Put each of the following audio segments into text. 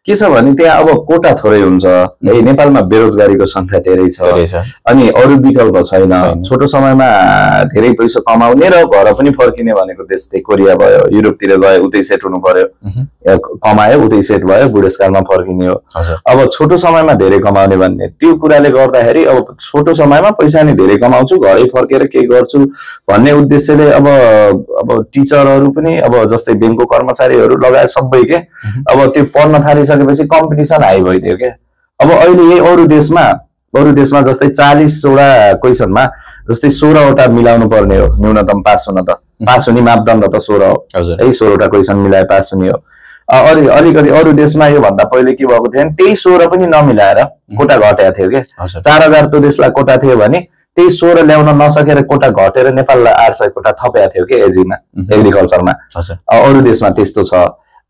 के छ भने त्यहाँ अब कोटा थोरै हुन्छ है, नेपालमा बेरोजगारीको संख्या धेरै छ अनि अरू विकल्प छैन। छोटो समयमा धेरै पैसा कमाउने र घर पनि फर्किने भनेको देश त्यही कोरिया भयो, युरोपतिर गयो उतै सेट हुनु पर्यो, कमायो उतै सेट भयो, बुढेसकालमा फर्किने हो। अब छोटो समयमा धेरै कमाउने भन्ने त्यो कुराले गर्दाखेरि अब छोटो समयमा पैसा नि धेरै कमाउँछु, घरै फर्केर केही गर्छु भन्ने उद्देश्यले अब टिचरहरू पनि अब जस्तै बैंकको कर्मचारीहरू लगायत सबै के अब त्यो पढ्न थालिसकेपछि कम्पिटिसन हाई भइदियो क्या। अब अहिले यही अरू देशमा जस्तै 40 वटा क्वेसनमा जस्तै 16 वटा मिलाउनु पर्ने हो न्यूनतम पास हुन, त पास हुने मापदण्ड त 16 हो है, 16 वटा क्वेसन मिलाए पास हुने हो। अलिकति अरू देशमा यो भन्दा पहिले के भएको थियो भने त्यही 16 पनि नमिलाएर कोटा घटेको थियो क्या। 4000 त्यो देशलाई कोटा थियो भने त्यही 16 ल्याउन नसकेर कोटा घटेर नेपाललाई 800 कोटा थपेको थियो कि एजीमा, एग्रिकल्चरमा। अरू देशमा त्यस्तो छ।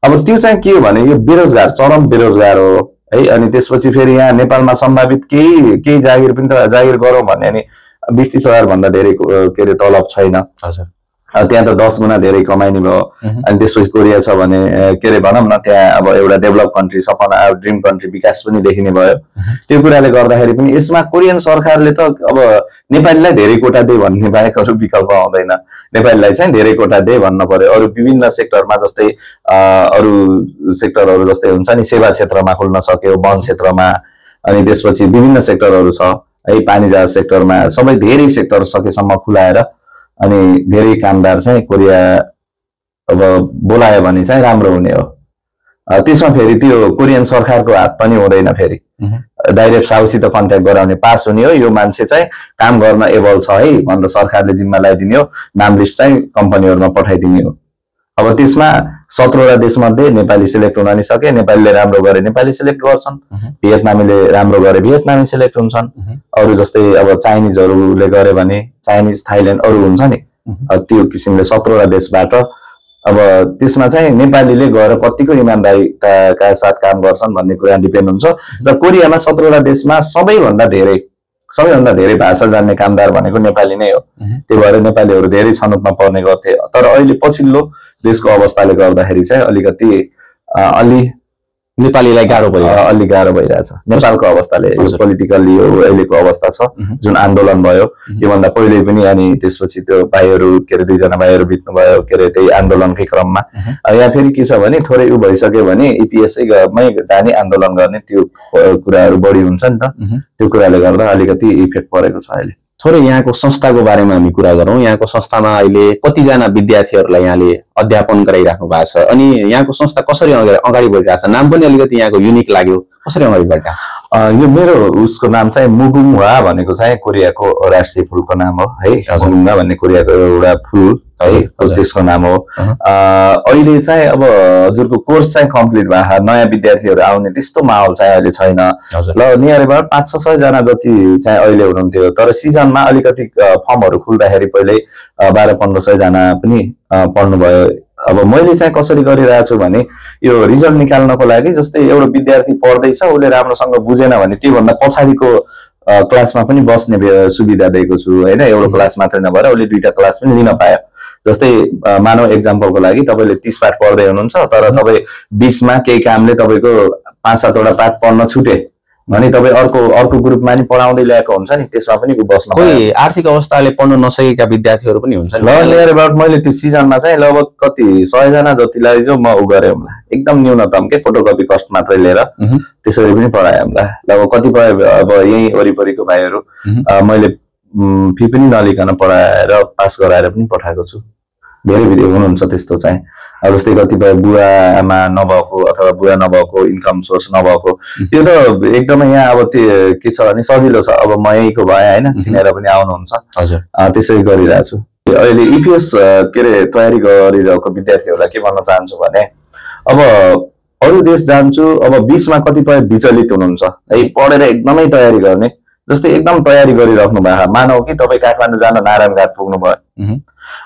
अब त्यो चाहिँ के हो भने यो बेरोजगार, चरम बेरोजगार हो है। अनि त्यसपछि फेरि यहाँ नेपालमा सम्भावित केही जागिर पनि त जागिर गरौँ भने अनि 20-30 हजार भन्दा धेरै के अरे तलब छैन। त्यहाँ त 10 गुणा धेरै कमाइने भयो। अनि त्यसपछि कोरिया छ भने के अरे भनौँ न त्यहाँ अब एउटा डेभलप कन्ट्री, सपना ड्रिम कन्ट्री विकास पनि देखिने भयो। त्यो कुराले गर्दाखेरि पनि यसमा कोरियन सरकारले त अब नेपालीलाई धेरै कोटा दे भन्ने बाहेक अरू विकल्प आउँदैन। नेपालीलाई चाहिँ धेरै कोटा दे भन्न पर्यो। अरू विभिन्न सेक्टरमा जस्तै अरू सेक्टरहरू जस्तै हुन्छ नि, सेवा क्षेत्रमा खुल्न सक्यो, वन क्षेत्रमा, अनि त्यसपछि विभिन्न सेक्टरहरू छ है, पानी जहाज सेक्टरमा, सबै धेरै सेक्टर सकेसम्म खुलाएर अनि धेरै कामदार चाहिँ कोरिया अब बोलायो भने चाहिँ राम्रो हुने हो। त्यसमा फेरि त्यो कोरियन सरकारको हात पनि हुँदैन, फेरि डाइरेक्ट साउसित कन्ट्याक्ट गराउने, पास हुने हो यो मान्छे चाहिँ काम गर्न एबल छ है भनेर सरकारले जिम्मा लगाइदिने हो, नाम लिस्ट चाहिँ कम्पनीहरूमा पठाइदिने हो। अब त्यसमा 17 देशमध्ये नेपाली सिलेक्ट हुन नि सके, नेपालीले राम्रो गरे नेपाली सिलेक्ट गर्छन्, भियतनामीले राम्रो गरे भियतनामी सिलेक्ट हुन्छन्, अरू जस्तै अब चाइनिजहरूले गरे भने चाइनिज, थाइल्यान्ड अरू हुन्छ नि, त्यो किसिमले 17 देशबाट अब त्यसमा चाहिँ नेपालीले गएर कतिको इमानदारीका साथ काम गर्छन् भन्ने कुरा डिपेन्ड हुन्छ। र कोरियामा 17 देशमा सबैभन्दा धेरै भाषा जान्ने कामदार भनेको नेपाली नै हो। त्यही भएर नेपालीहरू धेरै छनौटमा पर्ने गर्थे। तर अहिले पछिल्लो देशको अवस्थाले गर्दाखेरि चाहिँ अलि नेपालीलाई गाह्रो भइरहेछ। नेपालको अवस्थाले यो पोलिटिकली यो अहिलेको अवस्था छ जुन आन्दोलन भयो योभन्दा पहिले पनि, अनि त्यसपछि त्यो भाइहरू के अरे 2 जना भाइहरू बित्नु भयो के अरे त्यही आन्दोलनकै क्रममा। यहाँ फेरि के छ भने थोरै भइसक्यो भने इपिएसमै जाने आन्दोलन गर्ने त्यो कुराहरू बढी हुन्छ नि त, त्यो कुराले गर्दा अलिकति इफेक्ट परेको छ। अहिले थोरै यहाँको संस्थाको बारेमा हामी कुरा गरौँ। यहाँको संस्थामा अहिले कतिजना विद्यार्थीहरूलाई यहाँले अध्यापन गराइराख्नु भएको छ, अनि यहाँको संस्था कसरी अगाडि बढिरहेको छ? नाम पनि अलिकति यहाँको युनिक लाग्यो, कसरी अगाडि बढिरहेको छ? यो मेरो उसको नाम चाहिँ मुगुङवा भनेको चाहिँ कोरियाको राष्ट्रिय फुलको नाम हो है। मुगुङवा भन्ने कोरियाको एउटा फुल है, त्यसको नाम हो। अहिले चाहिँ अब हजुरको कोर्स चाहिँ कम्प्लिट भएको, नयाँ विद्यार्थीहरू आउने त्यस्तो माहौल चाहिँ अहिले छैन। ल नियर अबाउट 500-600 जना जति चाहिँ अहिले हुनुहुन्थ्यो, तर सिजनमा अलिकति फर्महरू खुल्दाखेरि पहिले 1200-1500 जना पनि पढ्नुभयो। अब मैले चाहिँ कसरी गरिरहेको छु भने यो रिजल्ट निकाल्नको लागि जस्तै एउटा विद्यार्थी पढ्दैछ, उसले राम्रोसँग बुझेन भने त्योभन्दा पछाडिको क्लासमा पनि बस्ने सुविधा दिएको छु होइन। एउटा क्लास मात्रै नभएर उसले 2टा क्लास पनि लिन पायो। जस्तै मानव एक्जाम्पलको लागि तपाईँले 30 पाठ पढ्दै हुनुहुन्छ, तर तपाईँ 20मा केही कामले तपाईँको 5-7 वटा पाठ पढ्न छुटे भने तपाईँ अर्को ग्रुपमा नि पढाउँदै ल्याएको हुन्छ नि, त्यसमा पनि बस्न। कोही आर्थिक अवस्थाले पढ्न नसकेका विद्यार्थीहरू पनि हुन्छन्। नियर अबाउट मैले त्यो सिजनमा चाहिँ लगभग कति 100 जना जतिलाई जो म गरेँ होला, एकदम न्यूनतम के फोटोकपी कस्ट मात्रै लिएर त्यसरी पनि पढाएँ होला। लगभग कतिपय अब यही वरिपरिको भाइहरू मैले फी पनि नलिकन पढाएर पास गराएर पनि पठाएको छु। धेरै हुनुहुन्छ त्यस्तो चाहिँ। जस्तै कतिपय बुवा आमा नभएको अथवा बुवा नभएको, इन्कम सोर्स नभएको, त्यो त एकदमै यहाँ अब त्यो के छ भने सजिलो छ। अब म यहीँको भए होइन, चिनेर पनि आउनुहुन्छ, त्यसरी गरिरहेको छु। अहिले इपिएस के अरे तयारी गरिरहेको विद्यार्थीहरूलाई के भन्न चाहन्छु भने अब अरू देश जान्छु, अब बीचमा कतिपय विचलित हुनुहुन्छ है, पढेर एकदमै तयारी गर्ने, जस्तै एकदम तयारी गरिराख्नु भएको, मानौ कि तपाईँ काठमाडौँ जान नारायणघाट पुग्नु भयो,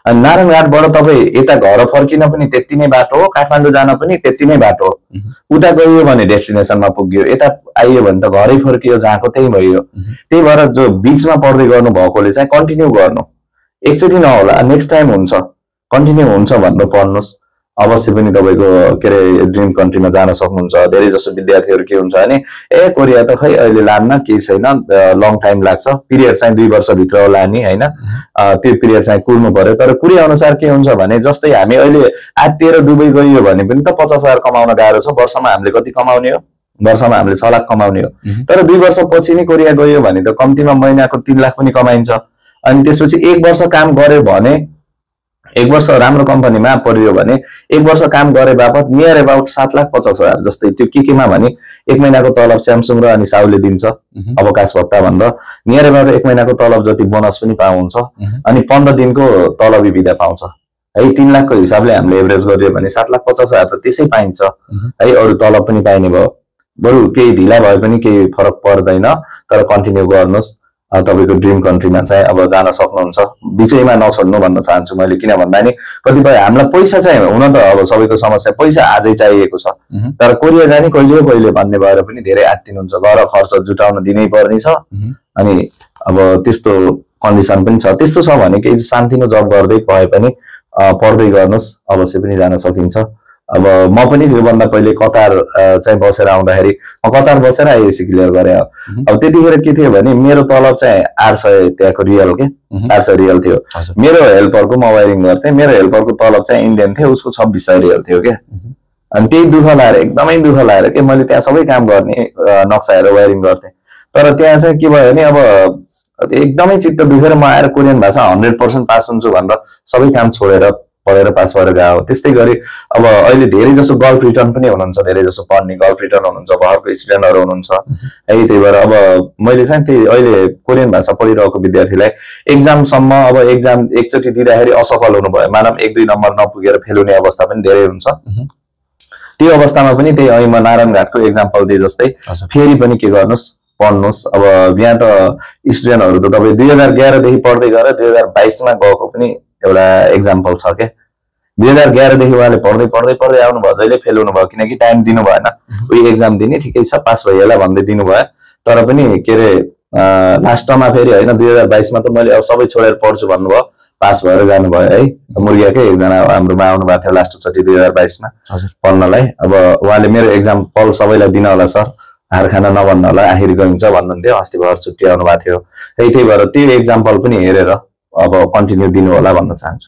अनि नारायणघाटबाट तपाईँ यता घर फर्किन पनि त्यति नै बाटो हो, काठमाडौँ जान पनि त्यति नै बाटो हो। उता गयो भने डेस्टिनेसनमा पुग्यो, यता आइयो भने त घरै फर्कियो, जहाँको त्यही भयो। त्यही भएर जो बीचमा पढ्दै गर्नु भएकोले चाहिँ कन्टिन्यू गर्नु, एकचोटि नहोला नेक्स्ट टाइम हुन्छ, कन्टिन्यू हुन्छ भनेर पढ्नुहोस्। अवश्य पनि तपाईको के रे ड्रिम कन्ट्रीमा जान सक्नुहुन्छ। धेरै जसो विद्यार्थीहरू के हुन्छ भने कोरिया त खै अहिले लान्न केही छैन, लङ टाइम लाग्छ, पिरियड चाहिँ 2 वर्ष भित्र होला नि हैन, त्यो पिरियड चाहिँ कुर्नु पर्यो। तर कुरे अनुसार के हुन्छ भने जस्तै हामी अहिले आत्तिएर दुबई गइयो भने पनि त 50,000 कमाउन गाह्रो छ। वर्षमा हामीले कति कमाउने हो? वर्षमा हामीले 6 लाख कमाउने हो। तर 2 वर्षपछि नि कोरिया गयो भने त कम्तीमा महिनाको 3 लाख पनि कमाइन्छ। अनि त्यसपछि 1 वर्ष काम गर्यो भने, 1 वर्ष राम्रो कम्पनीमा परियो भने 1 वर्ष काम गरे बापत नियर अबाउट 7,50,000 जस्तै त्यो केमा भने 1 महिनाको तलब स्यामसुङ र अनि साउले दिन्छ अवकाश भत्ता भनेर, नियर अबाउट 1 महिनाको तलब जति बोनस पनि पाउँछ, अनि 15 दिनको तलबी बिदा पाउँछ है। 3 लाखको हिसाबले हामीले एभरेज गरियो भने 7,50,000 त त्यसै पाइन्छ है। अरु तलब पनि पाइने भयो, बरु केही ढिला भए पनि केही फरक पर्दैन। तर कन्टिन्यू गर्नुहोस्, तपाईको ड्रिम कन्ट्रीमा चाहिँ अब जान सक्नुहुन्छ। बिचैमा नछोड्नु भन्न चाहन्छु मैले, किन भन्दा नि कतिपय हामीलाई पैसा चाहिँ हुन त अब सबैको समस्या पैसा आजै चाहिएको छ, तर कोरिया जाने कहिले भन्ने भएर पनि धेरै आत्तिनुहुन्छ। घर खर्च जुटाउन दिनै पर्ने छ, अनि अब त्यस्तो कन्डिसन पनि छ। त्यस्तो छ भने केही शान्तिमा जब गर्दै भए पनि पढ्दै गर्नुहोस्, अवश्य पनि जान सकिन्छ। अब म पनि योभन्दा पहिले कतार चाहिँ बसेर आउँदाखेरि म कतार बसेर आइएससी क्लियर गरे। अब त्यतिखेर के थियो भने मेरो तलब चाहिँ 800 त्यहाँको रियल के 800 रियल थियो। मेरो हेल्परको म वायरिङ गर्थेँ, मेरो हेल्परको तलब चाहिँ इन्डियन थियो, उसको 2600 रियल थियो के। अनि त्यही दुःख लागेर, एकदमै दुःख लागेर के मैले त्यहाँ सबै काम गर्ने नक्सा हेरेर वायरिङ गर्थेँ। तर त्यहाँ चाहिँ के भयो भने अब एकदमै चित्त दुखेर म आएर कोरियन भाषा 100% पास हुन्छु भनेर सबै काम छोडेर पढेर पास भएर गयो। त्यस्तै गरी अब अहिले धेरै जसो गल्फ रिटर्न पनि हुनुहुन्छ, धेरै जसो पढ्ने गल्फ रिटर्न हुनुहुन्छ, बहरको स्टुडेन्टहरू हुनुहुन्छ है। त्यही भएर अब मैले चाहिँ त्यही अहिले कोरियन भाषा पढिरहेको विद्यार्थीलाई एक्जामसम्म, अब एक्जाम एकचोटि दिँदाखेरि असफल हुनुभयो, मानव 1-2 नम्बर नपुगेर फेल हुने अवस्था पनि धेरै हुन्छ। त्यो अवस्थामा पनि त्यही अहिले म नारायणघाटको एक्जाम्पल दिए जस्तै फेरि पनि के गर्नुहोस्, पढ्नुहोस्। अब यहाँ त स्टुडेन्टहरू त तपाईँ 2011 देखि पढ्दै गएर 2022 मा गएको पनि एउटा एक्जाम्पल छ के। 2011 देखि उहाँले पढ्दै आउनुभयो, जहिले फेल हुनुभयो, किनकि टाइम दिनु भएन। उही एक्जाम दिने ठिकै छ पास भइएला भन्दै दिनुभयो, तर पनि के रे लास्टमा फेरि होइन 2022 मा त मैले अब सबै छोडेर पढ्छु भन्नुभयो, पास भएर जानुभयो है। मुर्गियाकै एकजना हाम्रोमा आउनु भएको थियो लास्टचोटि 2022 मा पढ्नलाई। अब उहाँले मेरो एक्जाम्पल सबैलाई दिन होला सर, हार खान नभन्नु होला, आखिर गइन्छ भन्नुहुन्थ्यो। अस्ति भर छुट्टी आउनु भएको थियो है। त्यही भएर त्यो एक्जाम्पल पनि हेरेर अब कन्टिन्यू दिनु होला भन्न चाहन्छु।